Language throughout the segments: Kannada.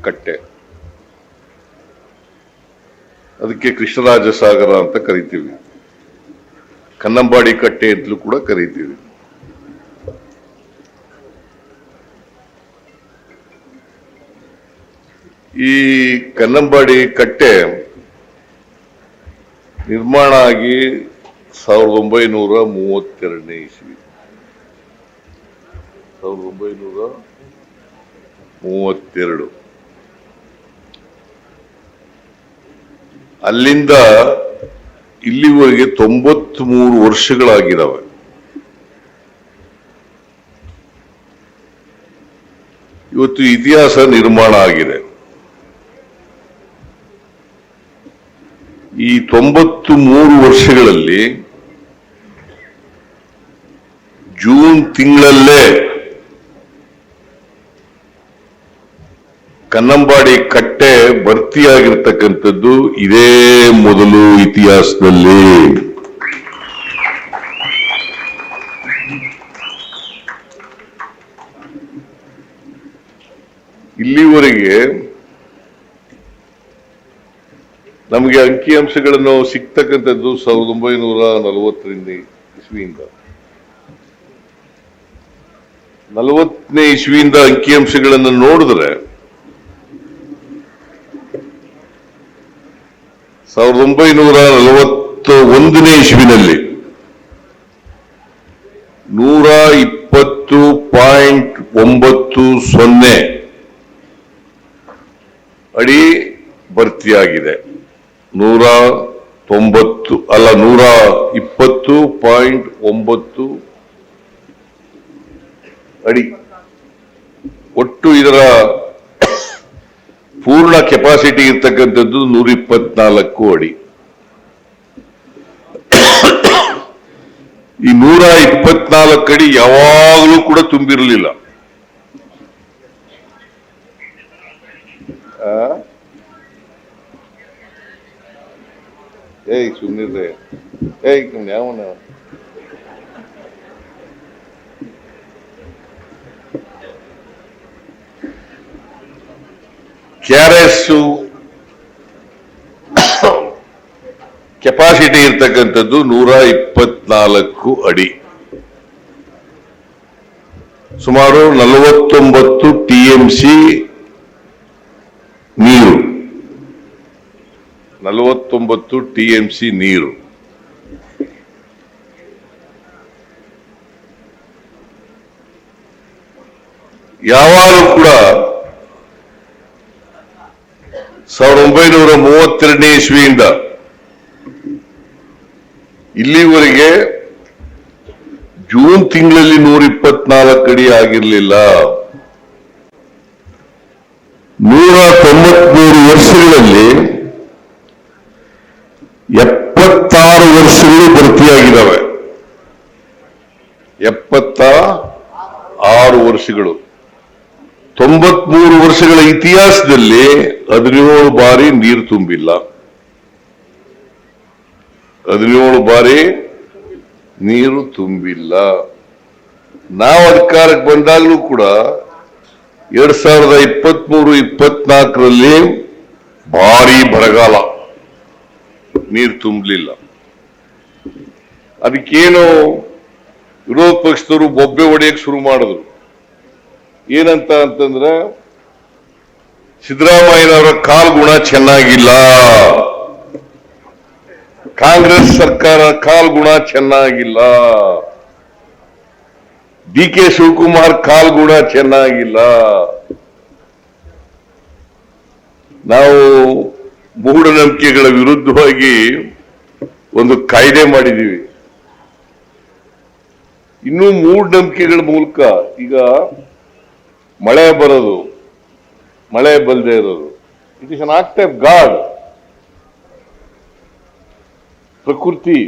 ಕಟ್ಟೆ, ಅದಕ್ಕೆ ಕೃಷ್ಣರಾಜ ಸಾಗರ ಅಂತ ಕರಿತೀವಿ, ಕನ್ನಂಬಾಡಿ ಕಟ್ಟೆ ಅಂತಲೂ ಕೂಡ ಕರಿತೀವಿ. ಈ ಕನ್ನಂಬಾಡಿ ಕಟ್ಟೆ ನಿರ್ಮಾಣ ಆಗಿ 1932ನೇ ಇಸ್ವಿ, 1932. ಅಲ್ಲಿಂದ ಇಲ್ಲಿವರೆಗೆ 93 ವರ್ಷಗಳಾಗಿದ್ದಾವೆ. ಇವತ್ತು ಇತಿಹಾಸ ನಿರ್ಮಾಣ ಆಗಿದೆ. ಈ 93 ವರ್ಷಗಳಲ್ಲಿ ಜೂನ್ ತಿಂಗಳಲ್ಲೇ ಕನ್ನಂಬಾಡಿ ಕಟ್ಟೆ ಭರ್ತಿಯಾಗಿರ್ತಕ್ಕಂಥದ್ದು ಇದೇ ಮೊದಲು ಇತಿಹಾಸದಲ್ಲಿ. ಇಲ್ಲಿವರೆಗೆ ನಮಗೆ ಅಂಕಿಅಂಶಗಳನ್ನು ಸಿಗ್ತಕ್ಕಂಥದ್ದು 1940ನೇ ಇಸ್ವಿಯಿಂದ, 40ನೇ ಇಸ್ವಿಯಿಂದ ಅಂಕಿಅಂಶಗಳನ್ನು ನೋಡಿದ್ರೆ 1941ನೇ ಇಸ್ವಿನಲ್ಲಿ 120.90 ಅಡಿ ಭರ್ತಿಯಾಗಿದೆ. 120.90 ಅಡಿ. ಒಟ್ಟು ಇದರ ಪೂರ್ಣ ಕೆಪಾಸಿಟಿ ಇರ್ತಕ್ಕಂಥದ್ದು 124 ಅಡಿ. ಈ 124 ಅಡಿ ಯಾವಾಗಲೂ ಕೂಡ ತುಂಬಿರಲಿಲ್ಲ. ಸುಮ್ಮನಿರ್ರೆ, ಯಾವನ KRS ಕೆಪಾಸಿಟಿ ಇರ್ತಕ್ಕಂಥದ್ದು 124 ಅಡಿ, ಸುಮಾರು 49 TMC ನೀರು, 49 TMC ನೀರು. ಯಾವಾಗಲೂ ಕೂಡ 1932ನೇ ಇಸ್ವಿಯಿಂದ ಇಲ್ಲಿವರೆಗೆ ಜೂನ್ ತಿಂಗಳಲ್ಲಿ 124 ಅಡಿ ಆಗಿರಲಿಲ್ಲ. 193 ವರ್ಷಗಳಲ್ಲಿ 76 ವರ್ಷಗಳು ಭರ್ತಿಯಾಗಿದ್ದಾವೆ. 76 ವರ್ಷಗಳು. 93 ವರ್ಷಗಳ ಇತಿಹಾಸದಲ್ಲಿ 17 ಬಾರಿ ನೀರು ತುಂಬಿಲ್ಲ. 17 ಬಾರಿ ನೀರು ತುಂಬಿಲ್ಲ. ನಾವು ಅಧಿಕಾರಕ್ಕೆ ಬಂದಾಗಲೂ ಕೂಡ 2023-24ರಲ್ಲಿ ಭಾರಿ ಬರಗಾಲ, ನೀರು ತುಂಬಲಿಲ್ಲ. ಅದಕ್ಕೇನು ವಿರೋಧ ಪಕ್ಷದವರು ಬೊಬ್ಬೆ ಹೊಡೆಯಕ್ಕೆ ಶುರು ಮಾಡಿದ್ರು. ಏನಂತ ಅಂತಂದ್ರೆ, ಸಿದ್ದರಾಮಯ್ಯನವರ ಕಾಲ್ಗುಣ ಚೆನ್ನಾಗಿಲ್ಲ, ಕಾಂಗ್ರೆಸ್ ಸರ್ಕಾರ ಕಾಲ್ಗುಣ ಚೆನ್ನಾಗಿಲ್ಲ, DK ಶಿವಕುಮಾರ್ ಕಾಲ್ಗುಣ ಚೆನ್ನಾಗಿಲ್ಲ. ನಾವು ಮೂಢನಂಬಿಕೆಗಳ ವಿರುದ್ಧವಾಗಿ ಒಂದು ಕಾಯ್ದೆ ಮಾಡಿದೀವಿ. ಇನ್ನೂ ಮೂಢನಂಬಿಕೆಗಳ ಮೂಲಕ ಈಗ ಮಳೆ ಬರೋದು, ಮಳೆ ಬಲ್ಲದೆ ಇರೋದು, it is an act of god. ಪ್ರಕೃತಿ.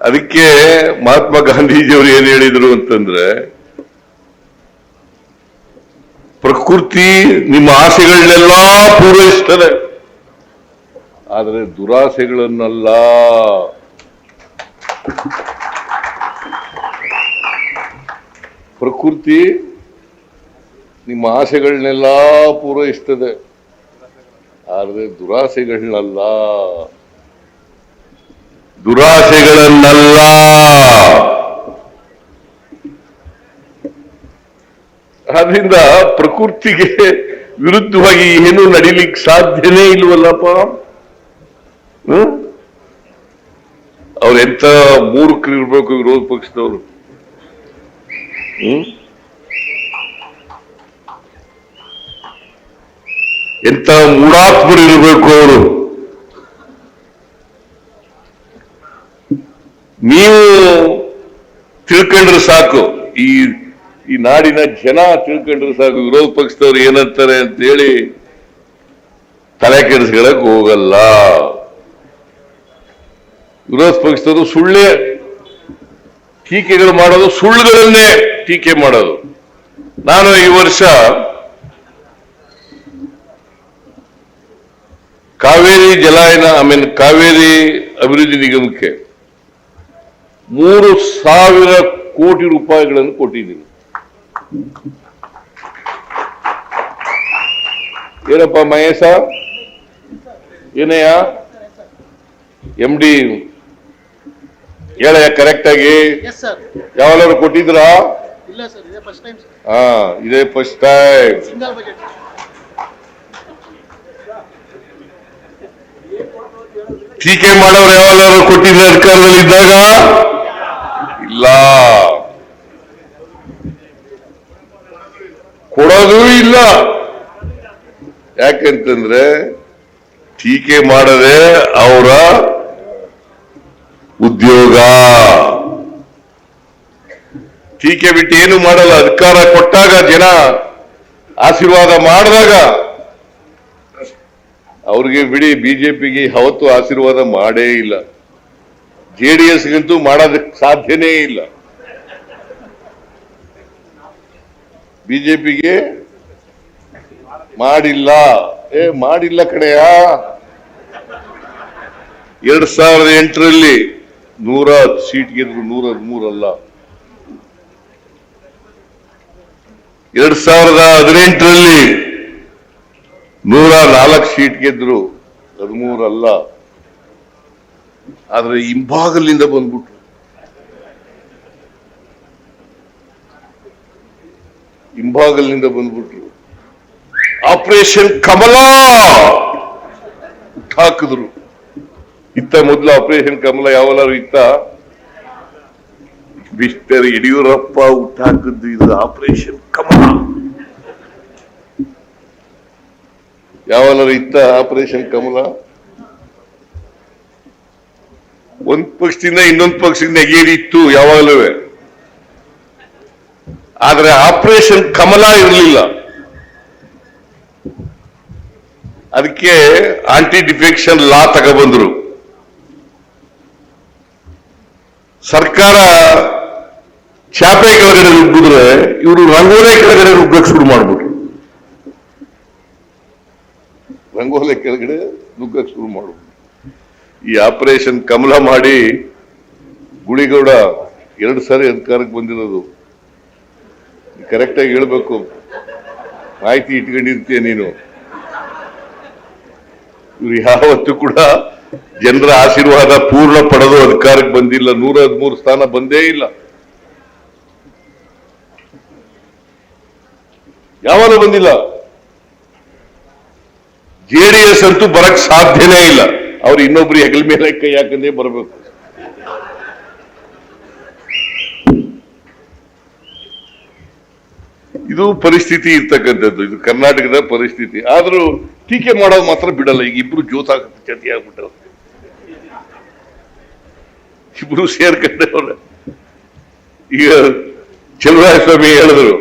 ಅದಕ್ಕೆ ಮಹಾತ್ಮ ಗಾಂಧೀಜಿಯವರು ಏನ್ ಹೇಳಿದ್ರು ಅಂತಂದ್ರೆ, ಪ್ರಕೃತಿ ನಿಮ್ಮ ಆಸೆಗಳನ್ನೆಲ್ಲ ಪೂರೈಸ್ತದೆ, ಆದರೆ ದುರಾಸೆಗಳನ್ನಲ್ಲ. ಪ್ರಕೃತಿ ನಿಮ್ಮ ಆಸೆಗಳನ್ನೆಲ್ಲ ಪೂರೈಸ್ತದೆ, ಆದ್ರೆ ದುರಾಸೆಗಳನ್ನಲ್ಲ. ಆದ್ರಿಂದ ಪ್ರಕೃತಿಗೆ ವಿರುದ್ಧವಾಗಿ ಏನು ನಡೀಲಿಕ್ಕೆ ಸಾಧ್ಯನೇ ಇಲ್ವಲ್ಲಪ್ಪ. ಅವ್ರೆಂತ ಮೂರ್ಖರು ಇರ್ಬೇಕು ವಿರೋಧ ಪಕ್ಷದವರು. ಎಂತ ಮೂಢಾತ್ಮರು ಇರಬೇಕು ಅವರು. ನೀವು ತಿಳ್ಕೊಂಡ್ರೆ ಸಾಕು, ಈ ನಾಡಿನ ಜನ ತಿಳ್ಕೊಂಡ್ರೆ ಸಾಕು, ವಿರೋಧ ಪಕ್ಷದವ್ರು ಏನಂತಾರೆ ಅಂತ ಹೇಳಿ ತಲೆ ಕೆಡಿಸ್ಕೊಳಕ್ ಹೋಗಲ್ಲ. ವಿರೋಧ ಪಕ್ಷದವರು ಸುಳ್ಳೇ ಟೀಕೆಗಳು ಮಾಡೋದು, ಸುಳ್ಳುಗಳನ್ನೇ ಟೀಕೆ ಮಾಡೋದು. ನಾನು ಈ ವರ್ಷ ಕಾವೇರಿ ಜಲಾಯನ ಕಾವೇರಿ ಅಭಿವೃದ್ಧಿ ನಿಗಮಕ್ಕೆ 3,000 ಕೋಟಿ ರೂಪಾಯಿಗಳನ್ನು ಕೊಟ್ಟಿದ್ದೀನಿ. ಏನಪ್ಪ ಮಹೇಶ, ಏನಯ್ಯ MD ಹೇಳ ಕರೆಕ್ಟ್ ಆಗಿ? ಯಾವಾಗಾದ್ರು ಕೊಟ್ಟಿದ್ರಾ? ಇದೇ ಫಸ್ಟ್ ಟೈಮ್. ಟೀಕೆ ಮಾಡೋರು ಯಾವಾಗಾದ್ರು ಕೊಟ್ಟಿದ್ರೆ ಅಧಿಕಾರದಲ್ಲಿ ಇದ್ದಾಗ? ಇಲ್ಲ, ಕೊಡೋದು ಇಲ್ಲ. ಯಾಕೆಂತಂದ್ರೆ ಟೀಕೆ ಮಾಡದೆ ಅವರ ಉದ್ಯೋಗ. ಟೀಕೆ ಬಿಟ್ಟು ಏನು ಮಾಡಲ್ಲ. ಅಧಿಕಾರ ಕೊಟ್ಟಾಗ, ಜನ ಆಶೀರ್ವಾದ ಮಾಡಿದಾಗ ಅವ್ರಿಗೆ ಬಿಡಿ. ಬಿಜೆಪಿಗೆ ಯಾವತ್ತೂ ಆಶೀರ್ವಾದ ಮಾಡೇ ಇಲ್ಲ. JDSಗಂತೂ ಮಾಡೋದಕ್ಕೆ ಸಾಧ್ಯನೇ ಇಲ್ಲ. ಬಿಜೆಪಿಗೆ ಮಾಡಿಲ್ಲ. ಮಾಡಿಲ್ಲ ಕಡೆಯ. 2008ರಲ್ಲಿ 110 ಸೀಟ್ ಗೆದ್ರು, 113 ಅಲ್ಲ. 2018ರಲ್ಲಿ 104 ಸೀಟ್ ಗೆದ್ರು, 13 ಅಲ್ಲ. ಆದ್ರೆ ಹಿಂಭಾಗಲಿಂದ ಬಂದ್ಬಿಟ್ರು. ಆಪರೇಷನ್ ಕಮಲ ಹಾಕಿದ್ರು. ಇತ್ತ ಮೊದಲು ಆಪರೇಷನ್ ಕಮಲ ಯಾವಲಾರು ಇತ್ತ? ಮಿಸ್ಟರ್ ಯಡಿಯೂರಪ್ಪ ಹುಟ್ಟಾಕಿದ್ದು ಇದು ಆಪರೇಷನ್ ಕಮಲ. ಯಾವಲಾರು ಇತ್ತ ಆಪರೇಷನ್ ಕಮಲ? ಒಂದ್ ಪಕ್ಷದಿಂದ ಇನ್ನೊಂದು ಪಕ್ಷದಿಂದ ಏರಿತ್ತು ಯಾವಾಗಲೂ. ಆದ್ರೆ ಆಪರೇಷನ್ ಕಮಲ ಇರಲಿಲ್ಲ. ಅದಕ್ಕೆ ಆಂಟಿ ಡಿಫೆಕ್ಷನ್ ಲಾ ತಗೊಬಂದ್ರು. ಸರ್ಕಾರ ಚಾಪೆ ಕೆಳಗಡೆ ನುಗ್ಗಿದ್ರೆ ಇವರು ರಂಗೋಲೆ ಕೆಳಗಡೆ ನುಗ್ಗಕ್ಕೆ ಶುರು ಮಾಡ್ಬಿಟ್ರು. ಈ ಆಪರೇಷನ್ ಕಮಲ ಮಾಡಿ ಗುಳಿಗೌಡ 2 ಸಾರಿ ಅಧಿಕಾರಕ್ಕೆ ಬಂದಿರೋದು. ಕರೆಕ್ಟ್ ಆಗಿ ಹೇಳ್ಬೇಕು, ಮಾಹಿತಿ ಇಟ್ಕೊಂಡಿರ್ತೀಯ ನೀನು. ಇವ್ರು ಯಾವತ್ತೂ ಕೂಡ ಜನರ ಆಶೀರ್ವಾದ ಪೂರ್ಣ ಪಡೆದು ಅಧಿಕಾರಕ್ಕೆ ಬಂದಿಲ್ಲ. 113 ಸ್ಥಾನ ಬಂದೇ ಇಲ್ಲ. ಯಾವಾಗ ಬಂದಿಲ್ಲ. JDS ಅಂತೂ ಬರಕ್ ಸಾಧ್ಯನೇ ಇಲ್ಲ. ಅವ್ರು ಇನ್ನೊಬ್ರು ಹೆಗಲ ಮೇಲೆ ಕೈ ಹಾಕಂದೇ ಬರಬೇಕು. ಇದು ಪರಿಸ್ಥಿತಿ ಇರ್ತಕ್ಕಂಥದ್ದು. ಇದು ಕರ್ನಾಟಕದ ಪರಿಸ್ಥಿತಿ. ಆದ್ರೂ ಟೀಕೆ ಮಾಡೋದು ಮಾತ್ರ ಬಿಡಲ್ಲ. ಈಗ ಇಬ್ರು ಜೊತೆ ಆಗ್ಬಿಟ್ಟರು. ಇಬ್ರು ಸೇರ್ಕೊಂಡವ್ರೆ. ಈಗ ಚಲುವರಾಯಸ್ವಾಮಿ ಹೇಳಿದ್ರು,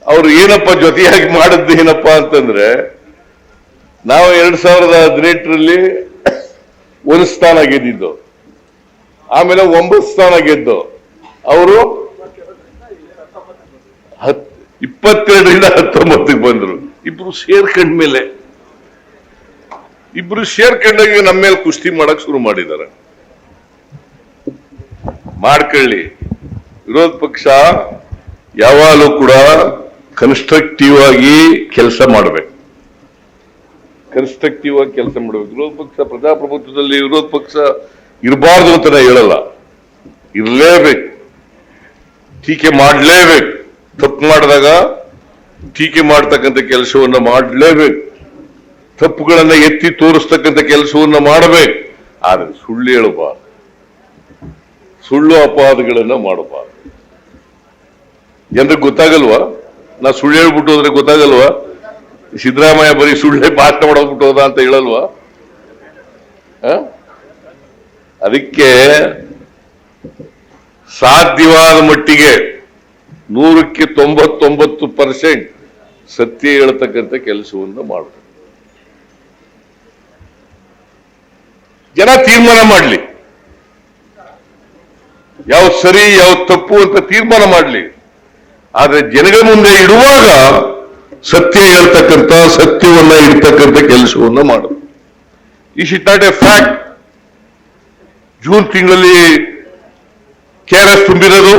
ಅವ್ರು ಏನಪ್ಪ ಜೊತೆಯಾಗಿ ಮಾಡಿದ್ದು ಏನಪ್ಪಾ ಅಂತಂದ್ರೆ, ನಾವು 2018ರಲ್ಲಿ 1 ಸ್ಥಾನ ಗೆದ್ದಿದ್ದು, ಆಮೇಲೆ 9 ಸ್ಥಾನ ಗೆದ್ದು, ಅವರು 22ರಿಂದ 19ಕ್ಕೆ ಬಂದ್ರು. ಇಬ್ರು ಸೇರ್ಕೊಂಡಾಗ ನಮ್ಮ ಮೇಲೆ ಕುಸ್ತಿ ಮಾಡಕ್ ಶುರು ಮಾಡಿದ್ದಾರೆ. ಮಾಡ್ಕೊಳ್ಳಿ. ವಿರೋಧ ಪಕ್ಷ ಯಾವಾಗಲೂ ಕೂಡ ಕನ್ಸ್ಟ್ರಕ್ಟಿವ್ ಆಗಿ ಕೆಲಸ ಮಾಡಬೇಕು. ಕನ್ಸ್ಟ್ರಕ್ಟಿವ್ ಆಗಿ ಕೆಲಸ ಮಾಡಬೇಕು. ವಿರೋಧ ಪಕ್ಷ ಪ್ರಜಾಪ್ರಭುತ್ವದಲ್ಲಿ ವಿರೋಧ ಪಕ್ಷ ಇರಬಾರ್ದು ಅಂತ ನಾ ಹೇಳಲ್ಲ, ಇರಲೇಬೇಕು, ಟೀಕೆ ಮಾಡಲೇಬೇಕು. ತಪ್ಪು ಮಾಡಿದಾಗ ಟೀಕೆ ಮಾಡ್ತಕ್ಕಂಥ ಕೆಲಸವನ್ನ ಮಾಡಲೇಬೇಕು, ತಪ್ಪುಗಳನ್ನ ಎತ್ತಿ ತೋರಿಸ್ತಕ್ಕಂಥ ಕೆಲಸವನ್ನ ಮಾಡಬೇಕು. ಆದರೆ ಸುಳ್ಳು ಹೇಳಬಾರ್ದು, ಸುಳ್ಳು ಅಪವಾದಗಳನ್ನ ಮಾಡಬಾರ್ದು. ಜನರಿಗೆ ಗೊತ್ತಾಗಲ್ವಾ? ನಾ ಸುಳ್ಳು ಹೇಳ್ಬಿಟ್ಟು ಹೋದ್ರೆ ಗೊತ್ತಾಗಲ್ವಾ? ಸಿದ್ದರಾಮಯ್ಯ ಬರೀ ಸುಳ್ಳೆ ಭಾಷಣ ಮಾಡೋಗ್ಬಿಟ್ಟು ಹೋದ ಅಂತ ಹೇಳಲ್ವಾ? ಅದಕ್ಕೆ ಸಾಧ್ಯವಾದ ಮಟ್ಟಿಗೆ 100ಕ್ಕೆ 99% ಸತ್ಯ ಹೇಳ್ತಕ್ಕಂಥ ಕೆಲಸವನ್ನು ಮಾಡಬೇಕು. ಜನ ತೀರ್ಮಾನ ಮಾಡಲಿ, ಯಾವ ಸರಿ ಯಾವ ತಪ್ಪು ಅಂತ ತೀರ್ಮಾನ ಮಾಡಲಿ. ಆದ್ರೆ ಜನಗಳ ಮುಂದೆ ಇಡುವಾಗ ಸತ್ಯ ಹೇಳ್ತಕ್ಕಂಥ, ಸತ್ಯವನ್ನ ಇಡ್ತಕ್ಕಂಥ ಕೆಲಸವನ್ನ ಮಾಡೋದು. Is it not A fact? June ತಿಂಗಳಲ್ಲಿ KRS ತುಂಬಿರೋದು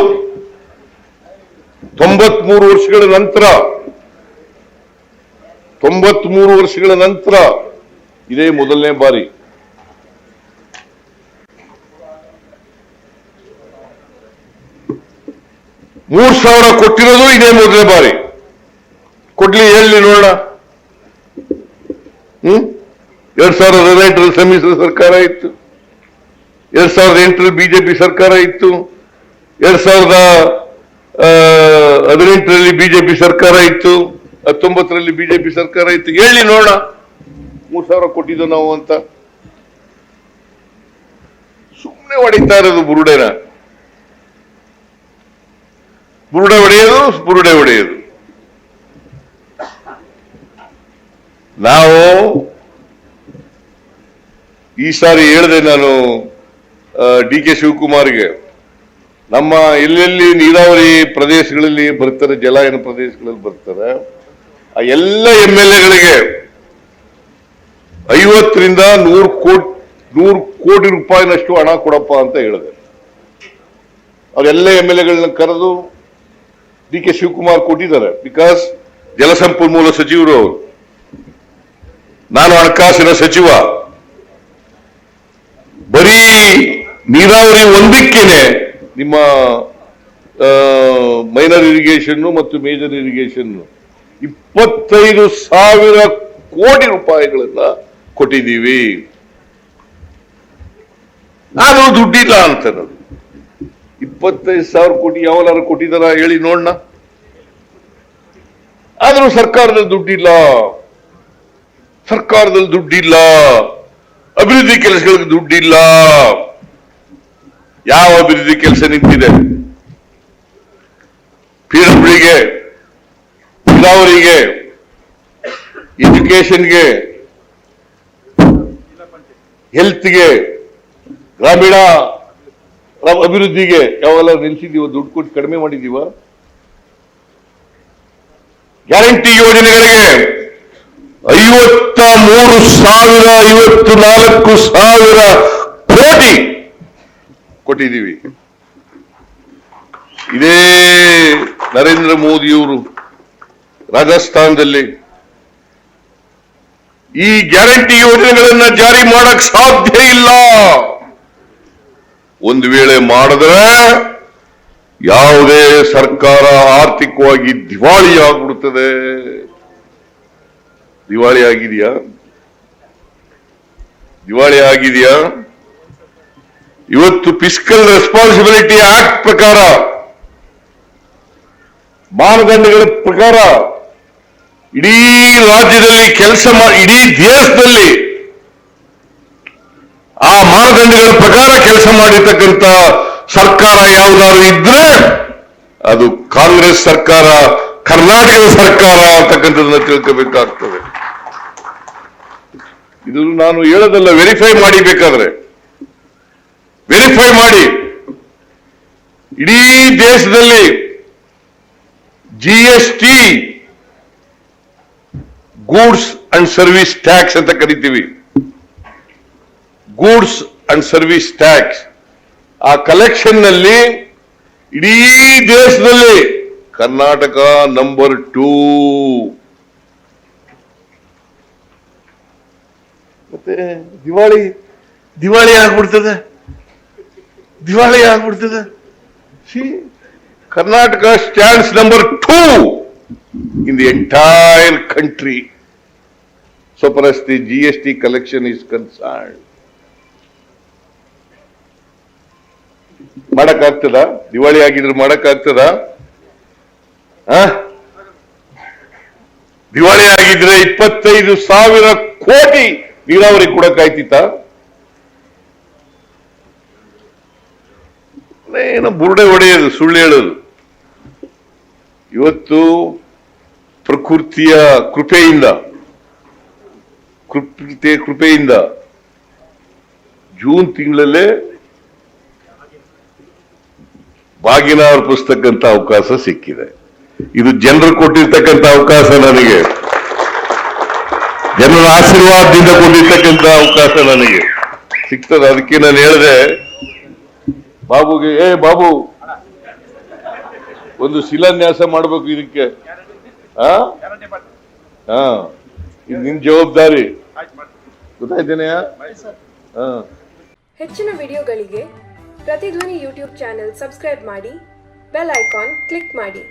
93 ವರ್ಷಗಳ ನಂತರ, 93 ವರ್ಷಗಳ ನಂತರ ಇದೇ ಮೊದಲನೇ ಬಾರಿ. $3,000 ಕೊಟ್ಟಿರೋದು ಇದೇ ಮೊದಲನೇ ಬಾರಿ. ಕೊಡ್ಲಿ, ಹೇಳಿ ನೋಡೋಣ. 2018ರಲ್ಲಿ ಸಮ್ಮಿಶ್ರ ಸರ್ಕಾರ ಇತ್ತು, 2008ರಲ್ಲಿ ಬಿಜೆಪಿ ಸರ್ಕಾರ ಇತ್ತು, 2018ರಲ್ಲಿ ಬಿಜೆಪಿ ಸರ್ಕಾರ ಇತ್ತು, 19ರಲ್ಲಿ ಬಿಜೆಪಿ ಸರ್ಕಾರ ಇತ್ತು. ಹೇಳಿ ನೋಡೋಣ 3,000 ಕೊಟ್ಟಿದ್ದು ನಾವು ಅಂತ. ಸುಮ್ಮನೆ ಹೊಡಿತಾ ಇರೋದು ಬುರುಡೆನ, ಬುರುಡೆ ಹೊಡೆಯೋದು. ನಾವು ಈ ಸಾರಿ ಹೇಳಿದೆ ನಾನು DK ಶಿವಕುಮಾರ್ಗೆ, ನಮ್ಮ ಎಲ್ಲೆಲ್ಲಿ ನೀರಾವರಿ ಪ್ರದೇಶಗಳಲ್ಲಿ ಬರ್ತಾರೆ, ಜಲಾಯನ ಪ್ರದೇಶಗಳಲ್ಲಿ ಬರ್ತಾರೆ, ಆ ಎಲ್ಲ MLAಗಳಿಗೆ 50ರಿಂದ 100 ಕೋಟಿ ರೂಪಾಯಿನಷ್ಟು ಹಣ ಕೊಡಪ್ಪ ಅಂತ ಹೇಳಿದೆ. ಅವರೆಲ್ಲ MLAಗಳನ್ನ ಕರೆದು DK ಶಿವಕುಮಾರ್ ಕೊಟ್ಟಿದ್ದಾರೆ. ಬಿಕಾಸ್ ಜಲಸಂಪನ್ಮೂಲ ಸಚಿವರು ಅವರು, ನಾನು ಹಣಕಾಸಿನ ಸಚಿವ. ಬರೀ ನೀರಾವರಿ ಒಂದಕ್ಕೇನೆ ನಿಮ್ಮ ಮೈನರ್ ಇರಿಗೇಷನ್ ಮತ್ತು ಮೇಜರ್ ಇರಿಗೇಷನ್ 25,000 ಕೋಟಿ ರೂಪಾಯಿಗಳನ್ನ ಕೊಟ್ಟಿದ್ದೀವಿ. ನಾನು ದುಡ್ಡಿಲ್ಲ ಅಂತ, 25,000 ಕೋಟಿ ಯಾವಲಾರು ಕೊಟ್ಟಿದಾರ ಹೇಳಿ ನೋಡೋಣ. ಆದ್ರೂ ಸರ್ಕಾರದಲ್ಲಿ ದುಡ್ಡಿಲ್ಲ, ಅಭಿವೃದ್ಧಿ ಕೆಲಸಗಳಿಗೆ ದುಡ್ಡಿಲ್ಲ. ಯಾವ ಅಭಿವೃದ್ಧಿ ಕೆಲಸ ನಿಂತಿದೆ? PWDಗೆ, ನೀರಾವರಿಗೆ, ಎಜುಕೇಶನ್ಗೆ, ಹೆಲ್ತ್ಗೆ, ಗ್ರಾಮೀಣ ಅಭಿವೃದ್ಧಿಗೆ ಯಾವೆಲ್ಲ ನಿಲ್ಸಿದೀವ? ದುಡ್ಡು ಕೊಟ್ಟು ಕಡಿಮೆ ಮಾಡಿದೀವ? ಗ್ಯಾರಂಟಿ ಯೋಜನೆಗಳಿಗೆ 54,000 ಕೋಟಿ ಕೊಟ್ಟಿದ್ದೀವಿ. ಇದೇ ನರೇಂದ್ರ ಮೋದಿಯವರು ರಾಜಸ್ಥಾನದಲ್ಲಿ ಈ ಗ್ಯಾರಂಟಿ ಯೋಜನೆಗಳನ್ನ ಜಾರಿ ಮಾಡಕ್ ಸಾಧ್ಯ ಇಲ್ಲ. ಒಂದು ವೇಳೆ ಮಾಡಿದ್ರೆ ಯಾವುದೇ ಸರ್ಕಾರ ಆರ್ಥಿಕವಾಗಿ ದಿವಾಳಿ ಆಗ್ಬಿಡುತ್ತದೆ. ದಿವಾಳಿ ಆಗಿದೆಯಾ? ಇವತ್ತು ಫಿಸ್ಕಲ್ ರೆಸ್ಪಾನ್ಸಿಬಿಲಿಟಿ ಆಕ್ಟ್ ಪ್ರಕಾರ, ಮಾನದಂಡಗಳ ಪ್ರಕಾರ ಇಡೀ ರಾಜ್ಯದಲ್ಲಿ ಇಡೀ ದೇಶದಲ್ಲಿ ಆ ಮಾನದಂಡಗಳ ಪ್ರಕಾರ ಕೆಲಸ ಮಾಡಿರ್ತಕ್ಕಂಥ ಸರ್ಕಾರ ಯಾವುದಾದ್ರು ಇದ್ರೆ ಅದು ಕಾಂಗ್ರೆಸ್ ಸರ್ಕಾರ, ಕರ್ನಾಟಕದ ಸರ್ಕಾರ ಅಂತಕ್ಕಂಥದ್ದನ್ನ ತಿಳ್ಕೋಬೇಕಾಗ್ತದೆ. ಇದು ನಾನು ಹೇಳೋದಲ್ಲ, ವೆರಿಫೈ ಮಾಡಿ, ಬೇಕಾದ್ರೆ ವೆರಿಫೈ ಮಾಡಿ. ಇಡೀ ದೇಶದಲ್ಲಿ GST, goods and service tax ಅಂತ ಕರಿತೀವಿ. ಗೂಡ್ಸ್ ಅಂಡ್ ಸರ್ವಿಸ್ ಟ್ಯಾಕ್ಸ್, ಆ ಕಲೆಕ್ಷನ್ ನಲ್ಲಿ ಇಡೀ ದೇಶದಲ್ಲಿ ಕರ್ನಾಟಕ ನಂಬರ್ 2. ಮತ್ತೆ ದಿವಾಳಿ ಆಗ್ಬಿಡ್ತದೆ. Karnataka stands number 2 in the entire country so far as the GST collection is concerned. ಮಾಡಕ್ಕಾಗ್ತದ? ದಿವಾಳಿ ಆಗಿದ್ರೆ ಮಾಡಕ್ಕಾಗ್ತದ? ದಿವಾಳಿ ಆಗಿದ್ರೆ 25,000 ಕೋಟಿ ನೀರಾವರಿ ಕೊಡಕ್ಕಾಯ್ತಿತ್ತ? ಏನೋ ಬುರುಡೆ ಹೊಡೆಯೋದು, ಸುಳ್ಳು ಹೇಳೋದು. ಇವತ್ತು ಪ್ರಕೃತಿಯ ಕೃಪೆಯಿಂದ ಜೂನ್ ತಿಂಗಳಲ್ಲೇ ಬಾಗಿನ ಅರ್ಪಿಸ್ತಕ್ಕಂಥ ಅವಕಾಶ ಸಿಕ್ಕಿದೆ. ಇದು ಜನರು ಕೊಟ್ಟಿರ್ತಕ್ಕಂಥ ಅವಕಾಶ, ನನಗೆ ಜನರ ಆಶೀರ್ವಾದದಿಂದ ಕೊಟ್ಟಿರ್ತಕ್ಕಂಥ ಅವಕಾಶ ನನಗೆ ಸಿಗ್ತದೆ. ಅದಕ್ಕೆ ನಾನು ಹೇಳಿದೆ ಬಾಬುಗೆ, ಬಾಬು ಒಂದು ಶಿಲಾನ್ಯಾಸ ಮಾಡಬೇಕು ಇದಕ್ಕೆ. ಇದು ನಿಮ್ ಜವಾಬ್ದಾರಿ, ಗೊತ್ತಾಯ್ತೇನೆಯ? ಹೆಚ್ಚಿನ ವಿಡಿಯೋಗಳಿಗೆ ಪ್ರತಿಧ್ವನಿ ಯೂಟ್ಯೂಬ್ ಚಾನೆಲ್ ಸಬ್ಸ್ಕ್ರೈಬ್ ಮಾಡಿ, ಬೆಲ್ ಐಕಾನ್ ಕ್ಲಿಕ್ ಮಾಡಿ.